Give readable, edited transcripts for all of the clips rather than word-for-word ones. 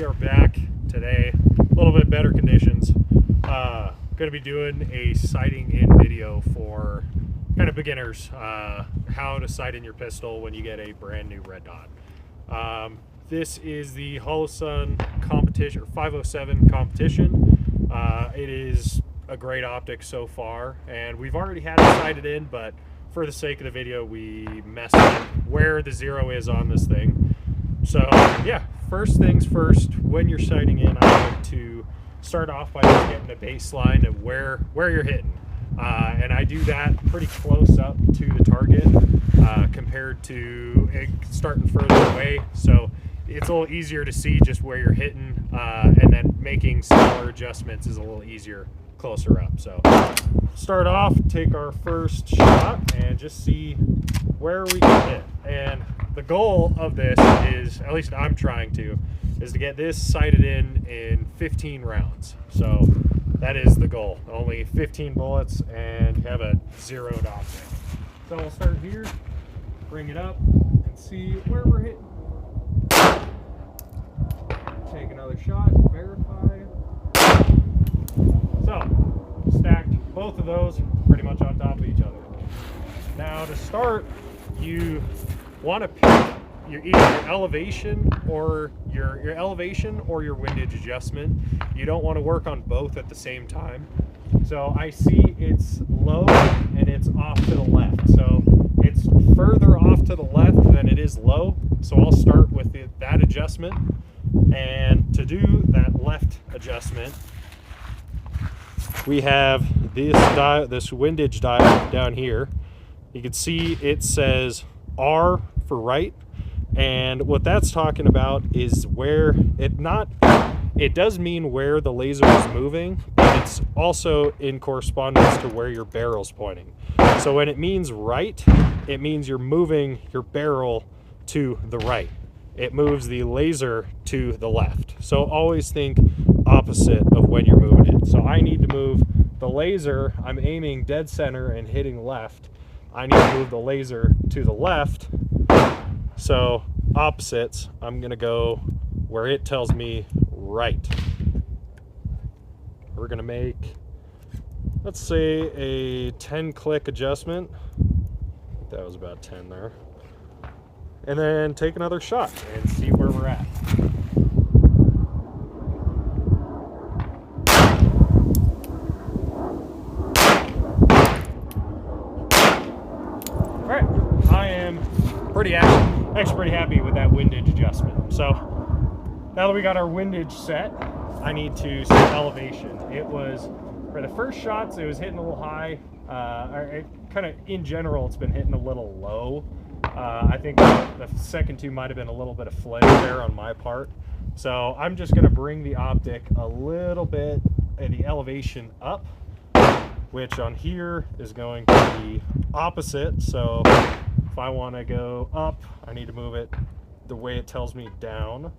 we are back today, a little bit better conditions. Going to be doing a sighting in video for kind of beginners, how to sight in your pistol when you get a brand new red dot. This is the Holosun competition, or 507 competition. It is a great optic so far, and we've already had it sighted in, but for the sake of the video, we messed up where the zero is on this thing. So yeah, first things first, when you're sighting in, I like to start off by just getting a baseline of where you're hitting. And I do that pretty close up to the target compared to starting further away. So it's a little easier to see just where you're hitting, and then making smaller adjustments is a little easier closer up. So start off, take our first shot and just see where we can hit. And the goal of this is, at least I'm trying to, is to get this sighted in 15 rounds. So that is the goal. Only 15 bullets and have a zeroed optic. So we'll start here, bring it up, and see where we're hitting. Take another shot, verify. So, stacked both of those pretty much on top of each other. Now to start, you want to pick either your elevation or your elevation or your windage adjustment. You don't want to work on both at the same time. So I see it's low and it's off to the left. So it's further off to the left than it is low. So I'll start with that adjustment. And to do that left adjustment, we have this windage dial down here. You can see it says R for right, and what that's talking about is where it does mean where the laser is moving, but it's also in correspondence to where your barrel's pointing. So when it means right, it means you're moving your barrel to the right. It moves the laser to the left. So always think opposite of when you're moving it. So I need to move the laser, I'm aiming dead center and hitting left. I need to move the laser to the left. So opposites, I'm gonna go where it tells me right. We're gonna make, let's say, a 10 click adjustment. That was about 10 there. And then take another shot and see where we're at. All right, I am pretty happy with that windage adjustment. So now that we got our windage set, I need to set elevation. It was, for the first shots, it was hitting a little high. Kind of in general, it's been hitting a little low. I think the second two might have been a little bit of flare there on my part. So I'm just going to bring the optic a little bit, the elevation up, which on here is going to be opposite. So if I want to go up, I need to move it the way it tells me down.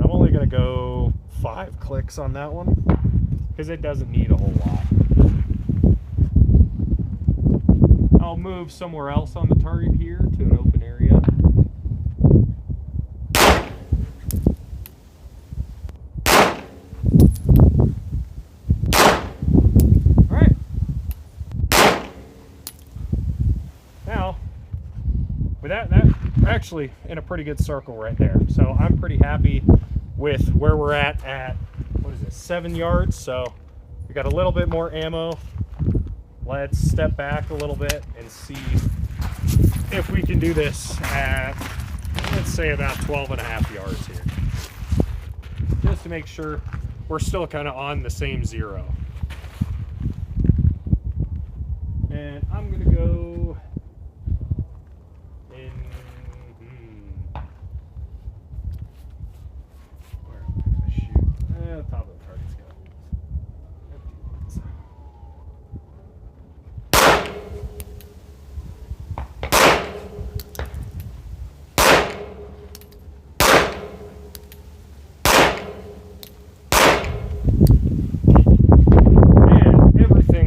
I'm only going to go 5 clicks on that one because it doesn't need a whole lot. I'll move somewhere else on the target here to an open area. All right. Now, with that we're actually in a pretty good circle right there. So I'm pretty happy with where we're at, what is it, 7 yards. So we got a little bit more ammo. Let's step back a little bit and see if we can do this at, let's say, about 12.5 yards here. Just to make sure we're still kind of on the same zero. And I'm going to go in, where am I going to shoot? The top of the target's got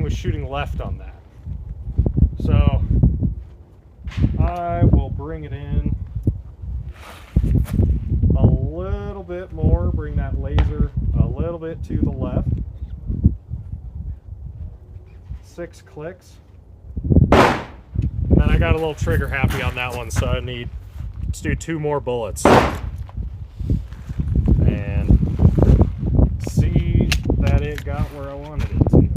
shooting left on that. So I will bring it in a little bit more, bring that laser a little bit to the left. 6 clicks. And then I got a little trigger happy on that one, so let's do 2 more bullets. And see that it got where I wanted it to.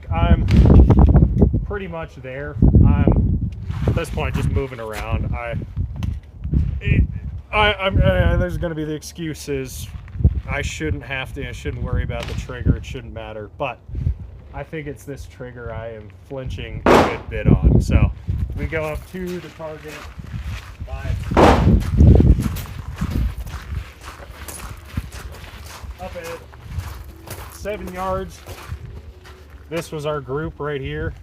I'm pretty much there. I'm at this point just moving around. There's going to be the excuses. I shouldn't worry about the trigger. It shouldn't matter. But I think it's this trigger I am flinching a good bit on. So we go up to the target. 5. Up at 7 yards. This was our group right here,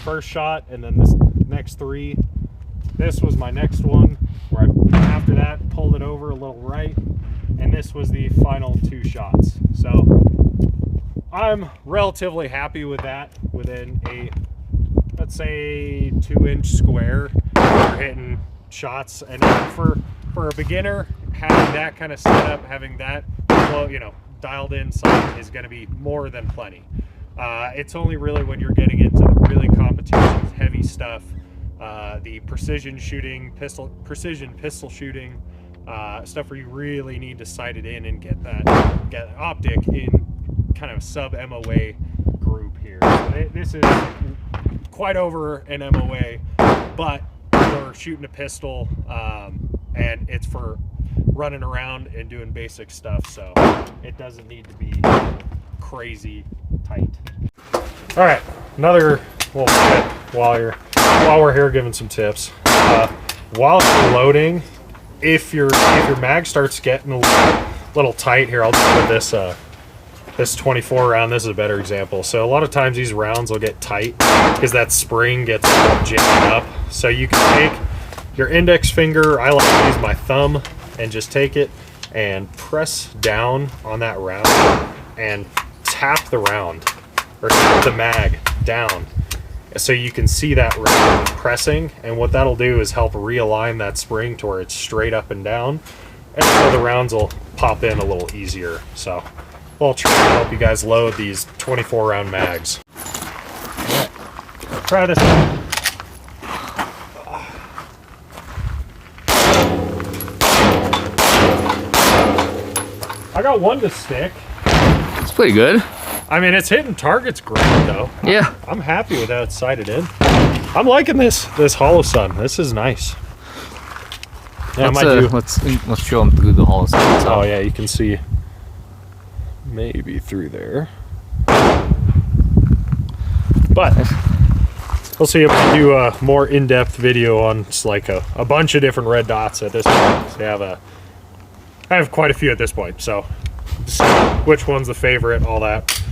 first shot, and then this next 3. This was my next one, where I, after that, pulled it over a little right, and this was the final 2 shots. So I'm relatively happy with that. Within a, let's say, 2-inch square, we're hitting shots, and for a beginner, having that kind of setup, having that, dialed in sight is going to be more than plenty. It's only really when you're getting into the really competition heavy stuff, the precision precision pistol shooting, stuff where you really need to sight it in and get optic in kind of sub MOA group here. So this is quite over an MOA, but we're shooting a pistol, and it's for running around and doing basic stuff, so it doesn't need to be crazy tight. All right, another little tip while we're here giving some tips. While you're loading, if your mag starts getting a little tight here, I'll just put this 24 round. This is a better example. So a lot of times these rounds will get tight because that spring gets jammed up. So you can take your index finger, I like to use my thumb, and just take it and press down on that round and tap the round, or tap the mag down, so you can see that round pressing, and what that'll do is help realign that spring to where it's straight up and down, and so the rounds will pop in a little easier. So I'll try to help you guys load these 24 round mags. All right, try this one. I got one to stick. It's pretty good. I mean, it's hitting targets great though. Yeah. I'm happy with how it's sighted in. I'm liking this hollow sun. This is nice. Yeah, let's show them through the hollow sun. Oh yeah, you can see maybe through there. But we'll see if we do a more in-depth video on just like a bunch of different red dots at this point. So I have quite a few at this point, so just which one's the favorite, all that,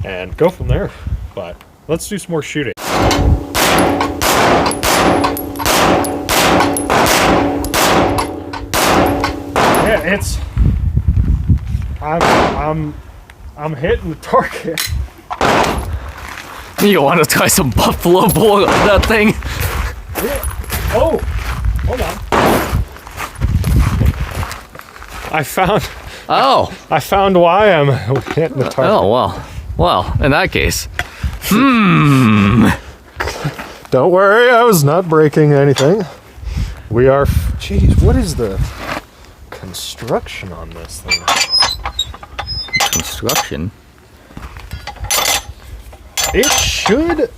and go from there. But let's do some more shooting. Yeah, I'm hitting the target. You want to try some buffalo boil on that thing? Yeah. Oh, hold on. I found why I'm hitting the target. Oh, well, in that case. Don't worry, I was not breaking anything. We are, jeez, what is the construction on this thing? Construction? It should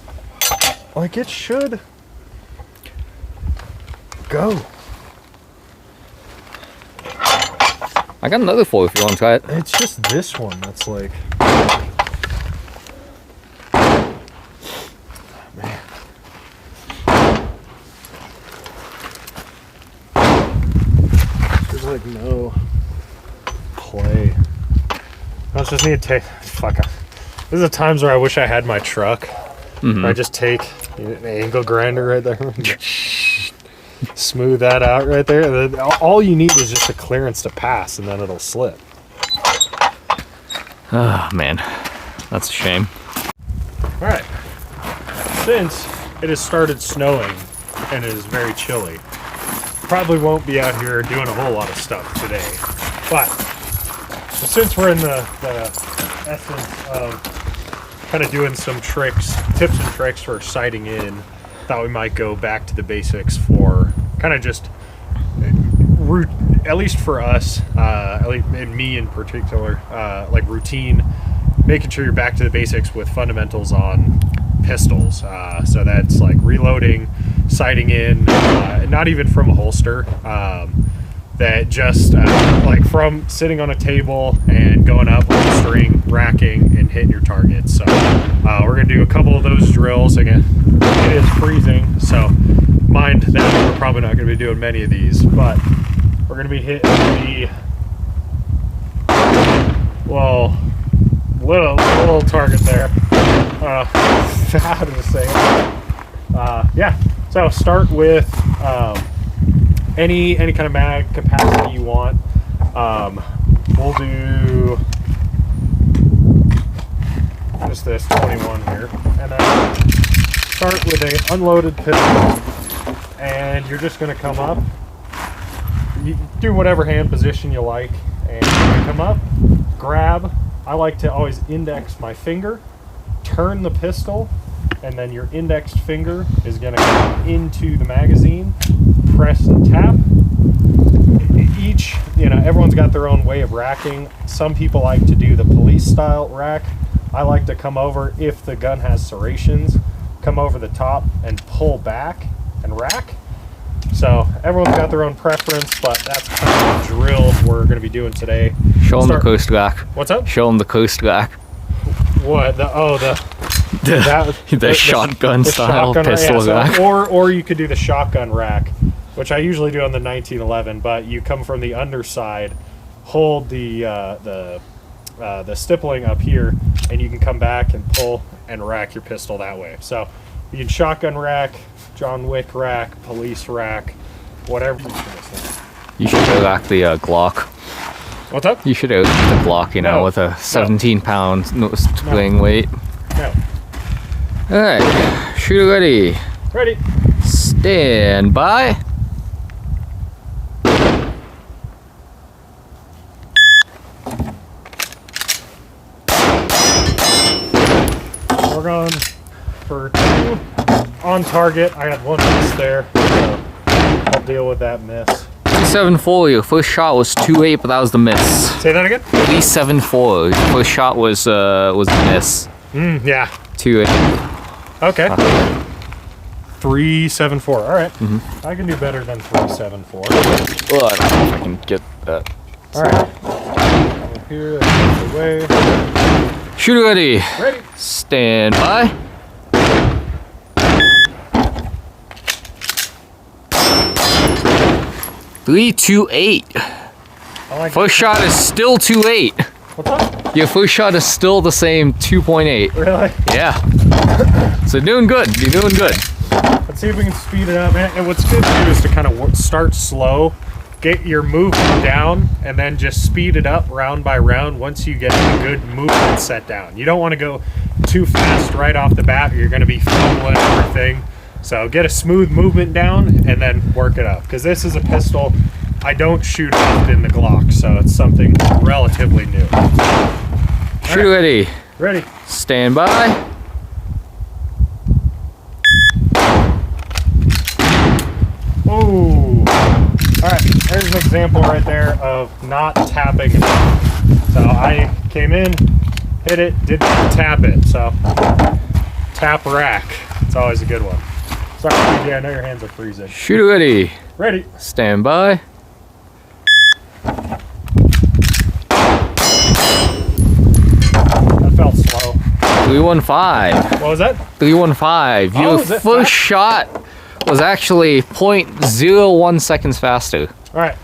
go. I got another foil if you want to try it. It's just this one that's like, man. There's like no play. I just need to take, fuck it. This is the times where I wish I had my truck. Where I just take an angle grinder right there. Smooth that out right there. All you need is just a clearance to pass, and then it'll slip. Oh man, That's a shame. All right. Since it has started snowing and it is very chilly, probably won't be out here doing a whole lot of stuff today. But since we're in the essence of kind of doing some tricks, tips and tricks for sighting in, thought we might go back to the basics for kind of just, at least for us, at least and me in particular, like routine, making sure you're back to the basics with fundamentals on pistols. So that's like reloading, sighting in, not even from a holster, that just like from sitting on a table and going up with a string, racking, and hitting your targets. So we're gonna do a couple of those drills. Again, it is freezing, so mind that we're probably not gonna be doing many of these, but we're gonna be hitting the, well, little target there. How to say it? Yeah. So start with any kind of mag capacity you want. We'll do just this 21 here, and then start with a unloaded pistol, and you're just going to come up. You do whatever hand position you like, and you're going to come up, grab. I like to always index my finger, turn the pistol, and then your indexed finger is going to go into the magazine, press and tap. Each, everyone's got their own way of racking. Some people like to do the police style rack. I like to come over, if the gun has serrations, come over the top and pull back and rack. So everyone's got their own preference, but that's kind of the drill we're going to be doing today. Show them the coast rack. What's up? Show them the coast rack. What? The shotgun style shotgun pistol rack. Or you could do the shotgun rack, which I usually do on the 1911. But you come from the underside, hold the stippling up here, and you can come back and pull and rack your pistol that way. So you can shotgun rack, John Wick rack, police rack, whatever. You should rack the Glock. What's up? You should out the Glock, No. with a 17-pound swing weight. No. Alright, shooter ready. Ready. Stand by. We're going for 2 on target. I had 1 miss there, so I'll deal with that miss. 7-4, your first shot was 2-8, but that was the miss. Say that again? At least 7-4. Your first shot was a miss. Yeah. 2-8. Okay. 3-7-4. All right. I can do better than 3-7-4. Well, I don't know if I can get that. All right. Over here, that's the way. Shooter ready. Ready. Stand by. Three, 2-8. First shot is still 2-8. What's up? Your first shot is still the same 2.8. Really? Yeah. So doing good. You're doing good. Let's see if we can speed it up, man. And what's good to do is to kind of start slow, get your movement down, and then just speed it up round by round once you get a good movement set down. You don't want to go too fast right off the bat, or you're going to be fumbling everything. So get a smooth movement down and then work it up. Because this is a pistol I don't shoot often, the Glock, so it's something relatively new. Shoot ready. Ready. Stand by. Ooh. Alright, there's an example right there of not tapping enough. So I came in, hit it, did not tap it. So tap rack. It's always a good one. Sorry, yeah, I know your hands are freezing. Shoot ready. Ready. Stand by. That felt slow. 315. What was that? 315. Your first shot was actually 0.01 seconds faster. Alright,